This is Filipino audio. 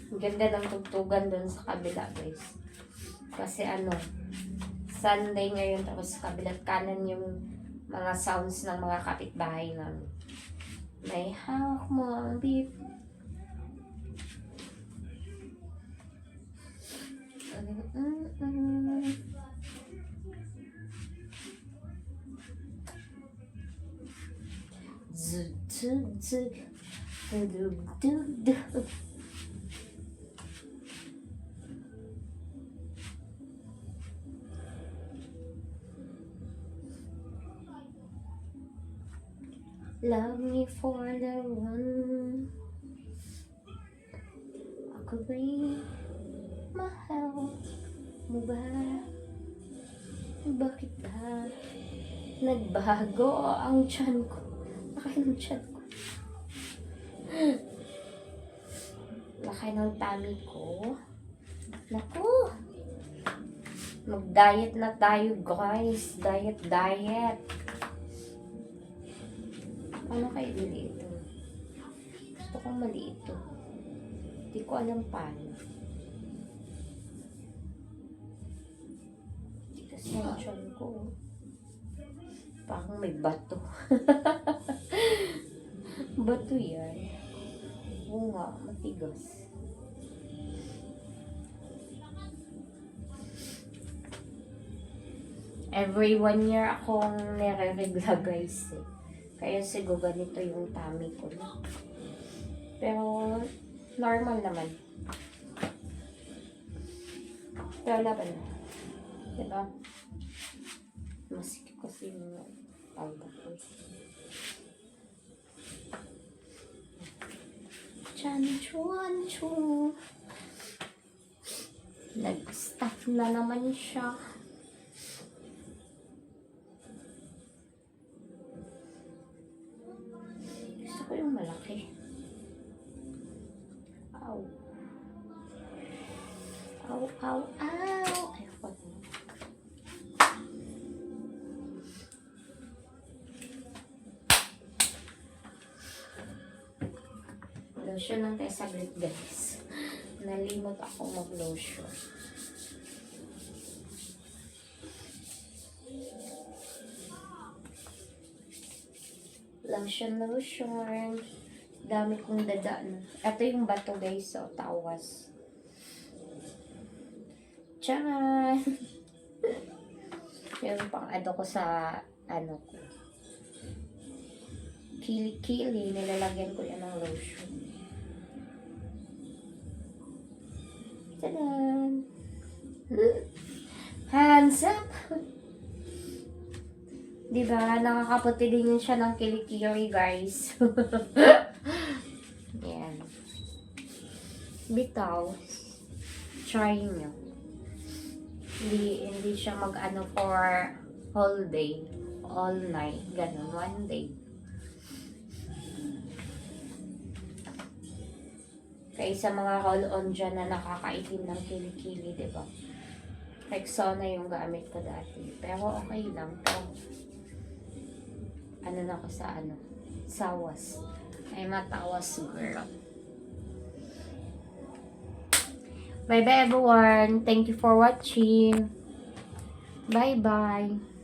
Ganda ng tugtugan doon sa kabila, guys. Kasi Sunday ngayon, tapos kabilat kanan yung mga sounds ng mga kapitbahay namin. May hawak mo ang beep. Love me for the one. Ako ba'y mahal mo ba? Bakit ba nagbago ang tiyan ko? Laki ng tiyan ko. Laki ng tummy ko. Naku! Mag-diet na tayo, guys. Diet. Ano kayo maliit ito? Gusto kong maliit ito. Hindi ko alam paano. Kasi yung tiyan ko. Parang may bato. Bato yan. Oo nga, matigas. Every 1 year akong nire-regla, guys. Kaya siguro ganito yung tummy ko. Pero, normal naman. Pero laban na. Diba? Masikip kasi yung palda ko. Chanchu. Nag-stuff na naman siya. Gusto ko yung malaki. Ow. Ayoko na. Lotion lang tayo saglit, guys. Nalimot ako mag-lotion. Lotion. Dami kong dadaan. Ito yung bato, guys. So, tawas. Tiyan! Yung pang ko sa ko. Kili-kili. Nilalagyan ko yan ng lotion. Tadan! Hands up! Diba? Nakakaputi din yun siya ng kilikiri, guys. Yan. Bitaw. Try nyo. Hindi siya for whole day. All night. Ganun. 1 day. Kaya sa mga roll-on dyan na nakakaitim ng kilikili, diba? Rexona yung gamit ko dati. Pero okay lang. Na ako sa sawas. Ay matawas, girl. Bye-bye, everyone. Thank you for watching. Bye-bye.